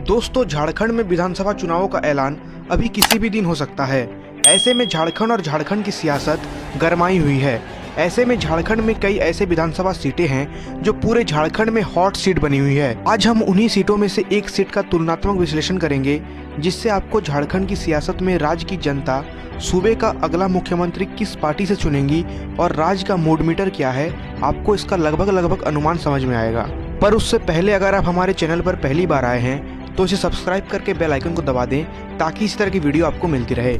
दोस्तों, झारखंड में विधानसभा चुनावों का ऐलान अभी किसी भी दिन हो सकता है। ऐसे में झारखंड और झारखंड की सियासत गरमाई हुई है। ऐसे में झारखंड में कई ऐसे विधानसभा सीटें हैं जो पूरे झारखंड में हॉट सीट बनी हुई है। आज हम उन्हीं सीटों में से एक सीट का तुलनात्मक विश्लेषण करेंगे, जिससे आपको झारखंड की सियासत में राज्य की जनता सूबे का अगला मुख्यमंत्री किस पार्टी से चुनेंगी और राज्य का मूड मीटर क्या है, आपको इसका लगभग अनुमान समझ में आएगा। पर उससे पहले अगर आप हमारे चैनल पर पहली बार आए हैं तो इसे सब्सक्राइब करके बेल आइकन को दबा दें, ताकि इस तरह की वीडियो आपको मिलती रहे।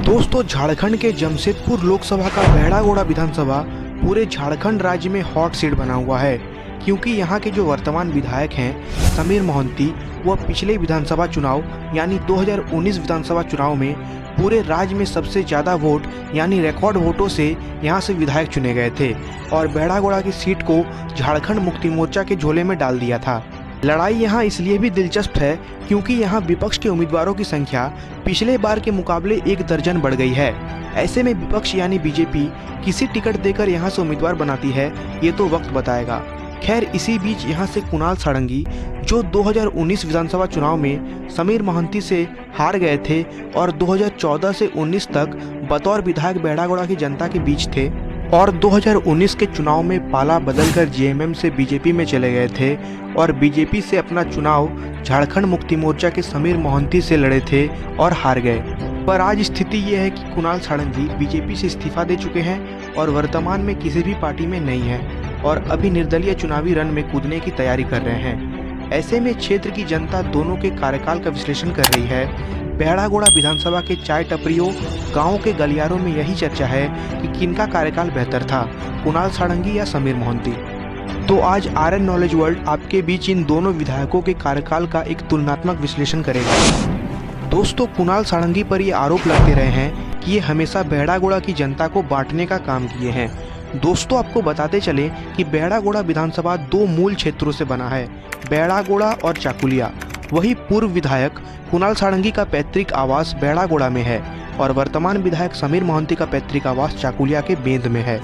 दोस्तों, झारखंड के जमशेदपुर लोकसभा का बेहड़ागोड़ा विधानसभा पूरे झारखंड राज्य में हॉट सीट बना हुआ है, क्योंकि यहाँ के जो वर्तमान विधायक हैं समीर मोहंती, वह पिछले विधानसभा चुनाव यानी 2019 विधानसभा चुनाव में पूरे राज्य में सबसे ज़्यादा वोट यानी रिकॉर्ड वोटों से यहाँ से विधायक चुने गए थे और बेहड़ागोड़ा की सीट को झारखंड मुक्ति मोर्चा के झोले में डाल दिया था। लड़ाई यहाँ इसलिए भी दिलचस्प है क्योंकि यहाँ विपक्ष के उम्मीदवारों की संख्या पिछले बार के मुकाबले 1 दर्जन बढ़ गई है। ऐसे में विपक्ष यानी बीजेपी किसी टिकट देकर यहाँ से उम्मीदवार बनाती है, ये तो वक्त बताएगा। खैर, इसी बीच यहाँ से कुणाल सारंगी, जो 2019 विधानसभा चुनाव में समीर मोहंती से हार गए थे और 2014 से 19 तक बतौर विधायक बेहड़ागोड़ा की जनता के बीच थे और 2019 के चुनाव में पाला बदलकर जेएमएम से बीजेपी में चले गए थे और बीजेपी से अपना चुनाव झारखंड मुक्ति मोर्चा के समीर मोहंती से लड़े थे और हार गए। पर आज स्थिति ये है कि कुणाल सारंगी बीजेपी से इस्तीफा दे चुके हैं और वर्तमान में किसी भी पार्टी में नहीं है और अभी निर्दलीय चुनावी रण में कूदने की तैयारी कर रहे हैं। ऐसे में क्षेत्र की जनता दोनों के कार्यकाल का विश्लेषण कर रही है। बेहड़ागोड़ा विधानसभा के चाय टपरियों, गाँव के गलियारों में यही चर्चा है कि किनका कार्यकाल बेहतर था, कुणाल सारंगी या समीर मोहंती। तो आज आरएन नॉलेज वर्ल्ड आपके बीच इन दोनों विधायकों के कार्यकाल का एक तुलनात्मक विश्लेषण करेगा। दोस्तों, कुणाल सारंगी पर ये आरोप लगते रहे हैं कि ये हमेशा बेहड़ागोड़ा की जनता को बांटने का काम किए हैं। दोस्तों, आपको बताते चले कि बेहड़ागोड़ा विधानसभा 2 मूल क्षेत्रों से बना है, बेहड़ागोड़ा और चाकुलिया। वही पूर्व विधायक कुणाल सारंगी का पैतृक आवास बेहड़ागोड़ा में है और वर्तमान विधायक समीर मोहंती का पैतृक आवास चाकुलिया के बेंद में है।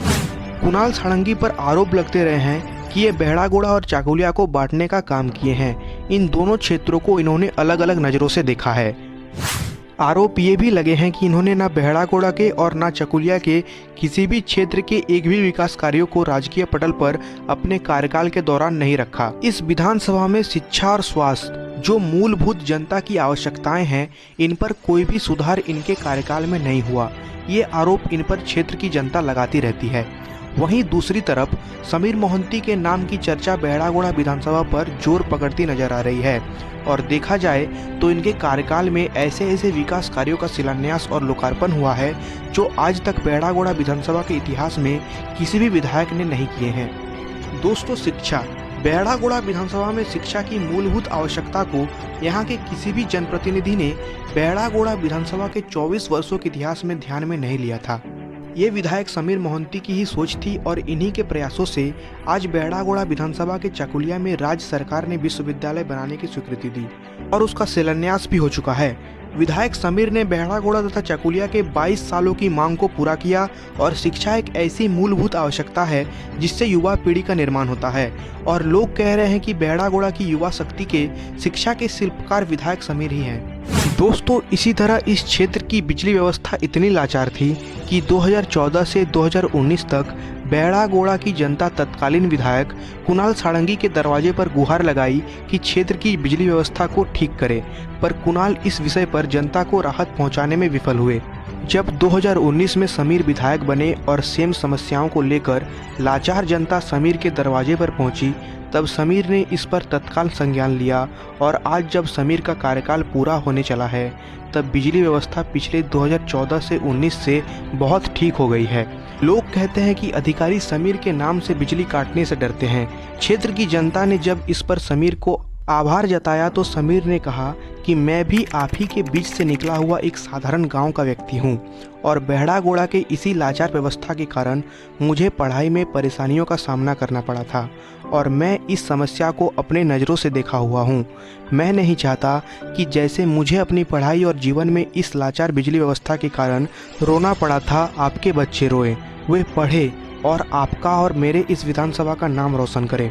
कुणाल सारंगी पर आरोप लगते रहे हैं कि ये बेहड़ागोड़ा और चाकुलिया को बांटने का काम किए हैं। इन दोनों क्षेत्रों को इन्होंने अलग अलग नज़रों से देखा है। आरोप ये भी लगे हैं कि इन्होंने ना बेहड़ागोड़ा के और ना चाकुलिया के किसी भी क्षेत्र के एक भी विकास कार्यों को राजकीय पटल पर अपने कार्यकाल के दौरान नहीं रखा। इस विधानसभा में शिक्षा और स्वास्थ्य, जो मूलभूत जनता की आवश्यकताएं हैं, इन पर कोई भी सुधार इनके कार्यकाल में नहीं हुआ। ये आरोप इन पर क्षेत्र की जनता लगाती रहती है। वहीं दूसरी तरफ समीर मोहंती के नाम की चर्चा बेहड़ागोड़ा विधानसभा पर जोर पकड़ती नजर आ रही है और देखा जाए तो इनके कार्यकाल में ऐसे विकास कार्यों का शिलान्यास और लोकार्पण हुआ है जो आज तक बेहड़ागोड़ा विधानसभा के इतिहास में किसी भी विधायक ने नहीं किए हैं। दोस्तों, शिक्षा, बेहड़ागोड़ा विधानसभा में शिक्षा की मूलभूत आवश्यकता को यहाँ के किसी भी जनप्रतिनिधि ने बेहड़ागोड़ा विधानसभा के 24 वर्षों के इतिहास में ध्यान में नहीं लिया था। ये विधायक समीर मोहंती की ही सोच थी और इन्हीं के प्रयासों से आज बेहड़ागोड़ा विधानसभा के चाकुलिया में राज्य सरकार ने विश्वविद्यालय बनाने की स्वीकृति दी और उसका शिलान्यास भी हो चुका है। विधायक समीर ने बेहड़ागोड़ा तथा चाकुलिया के 22 सालों की मांग को पूरा किया और शिक्षा एक ऐसी मूलभूत आवश्यकता है जिससे युवा पीढ़ी का निर्माण होता है और लोग कह रहे हैं कि बेहड़ागोड़ा की युवा शक्ति के शिक्षा के शिल्पकार विधायक समीर ही हैं। दोस्तों, इसी तरह इस क्षेत्र की बिजली व्यवस्था इतनी लाचार थी कि 2014 से 2019 तक बेहड़ागोड़ा की जनता तत्कालीन विधायक कुणाल सारंगी के दरवाजे पर गुहार लगाई कि क्षेत्र की बिजली व्यवस्था को ठीक करे, पर कुणाल इस विषय पर जनता को राहत पहुंचाने में विफल हुए। जब 2019 में समीर विधायक बने और सेम समस्याओं को लेकर लाचार जनता समीर के दरवाजे पर पहुंची, तब समीर ने इस पर तत्काल संज्ञान लिया और आज जब समीर का कार्यकाल पूरा होने चला है, तब बिजली व्यवस्था पिछले 2014 से 19 से बहुत ठीक हो गई है। लोग कहते हैं कि अधिकारी समीर के नाम से बिजली काटने से डरते हैं। क्षेत्र की जनता ने जब इस पर समीर को आभार जताया तो समीर ने कहा कि मैं भी आप ही के बीच से निकला हुआ एक साधारण गांव का व्यक्ति हूं और बेहड़ागोड़ा के इसी लाचार व्यवस्था के कारण मुझे पढ़ाई में परेशानियों का सामना करना पड़ा था और मैं इस समस्या को अपने नज़रों से देखा हुआ हूं। मैं नहीं चाहता कि जैसे मुझे अपनी पढ़ाई और जीवन में इस लाचार बिजली व्यवस्था के कारण रोना पड़ा था, आपके बच्चे रोए, वे पढ़े और आपका और मेरे इस विधानसभा का नाम रोशन करें।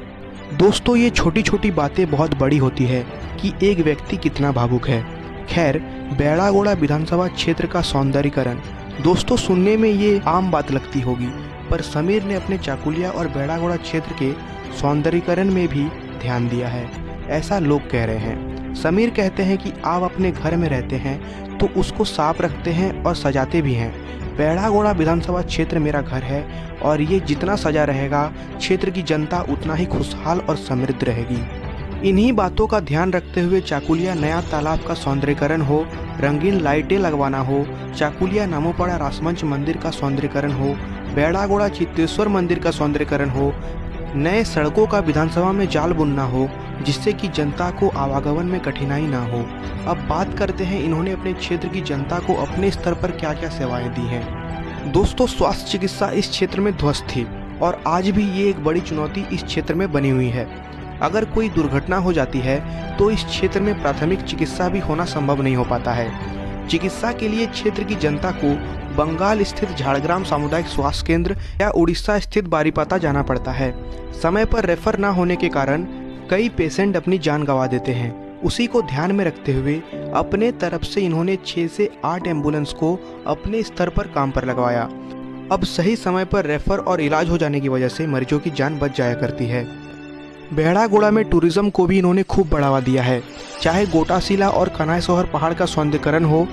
दोस्तों, ये छोटी छोटी बातें बहुत बड़ी होती है कि एक व्यक्ति कितना भावुक है। खैर, बेड़ागोड़ा विधानसभा क्षेत्र का सौंदर्यीकरण दोस्तों सुनने में ये आम बात लगती होगी, पर समीर ने अपने चाकुलिया और बेड़ागोड़ा क्षेत्र के सौंदर्यीकरण में भी ध्यान दिया है, ऐसा लोग कह रहे हैं। समीर कहते हैं कि आप अपने घर में रहते हैं तो उसको साफ रखते हैं और सजाते भी हैं। बेड़ागोड़ा विधानसभा क्षेत्र मेरा घर है और ये जितना सजा रहेगा, क्षेत्र की जनता उतना ही खुशहाल और समृद्ध रहेगी। इन्हीं बातों का ध्यान रखते हुए चाकुलिया नया तालाब का सौंदर्यीकरण हो, रंगीन लाइटें लगवाना हो, चाकुलिया नामोपाड़ा रासमंच मंदिर का सौंदर्यीकरण हो, बेड़ागोड़ा चित्तेश्वर मंदिर का सौंदर्यीकरण हो, नए सड़कों का विधानसभा में जाल बुनना हो जिससे कि जनता को आवागमन में कठिनाई ना हो। अब बात करते हैं इन्होंने अपने क्षेत्र की जनता को अपने स्तर पर क्या क्या सेवाएं दी हैं। दोस्तों, स्वास्थ्य चिकित्सा इस क्षेत्र में ध्वस्त थी और आज भी ये एक बड़ी चुनौती इस क्षेत्र में बनी हुई है। अगर कोई दुर्घटना हो जाती है तो इस क्षेत्र में प्राथमिक चिकित्सा भी होना संभव नहीं हो पाता है। चिकित्सा के लिए क्षेत्र की जनता को बंगाल स्थित झाड़ग्राम सामुदायिक स्वास्थ्य केंद्र या उड़ीसा स्थित बारीपाता जाना पड़ता है। समय पर रेफर न होने के कारण कई पेशेंट अपनी जान गंवा देते हैं। उसी को ध्यान में रखते हुए अपने तरफ से इन्होंने 6 से 8 एम्बुलेंस को अपने स्तर पर काम पर लगवाया। अब सही समय पर रेफर और इलाज हो जाने की वजह से मरीजों की जान बच जाया करती है। बेड़ागोड़ा में टूरिज्म को भी इन्होंने खूब बढ़ावा दिया है। चाहे गोटाशिला और कनायसोहर पहाड़ का सौंदर्यीकरण हो,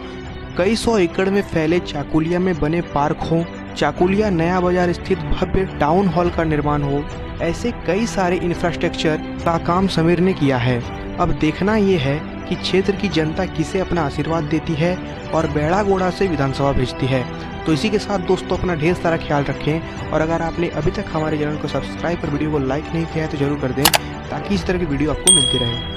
कई सौ एकड़ में फैले चाकुलिया में बने पार्क हो, चाकुलिया नया बाजार स्थित भव्य टाउन हॉल का निर्माण हो, ऐसे कई सारे इंफ्रास्ट्रक्चर का काम समीर ने किया है। अब देखना ये है कि क्षेत्र की जनता किसे अपना आशीर्वाद देती है और बेड़ागोड़ा से विधानसभा भेजती है। तो इसी के साथ दोस्तों अपना ढेर सारा ख्याल रखें और अगर आपने अभी तक हमारे चैनल को सब्सक्राइब और वीडियो को लाइक नहीं किया है तो जरूर कर दें ताकि इस तरह की वीडियो आपको मिलती रहे।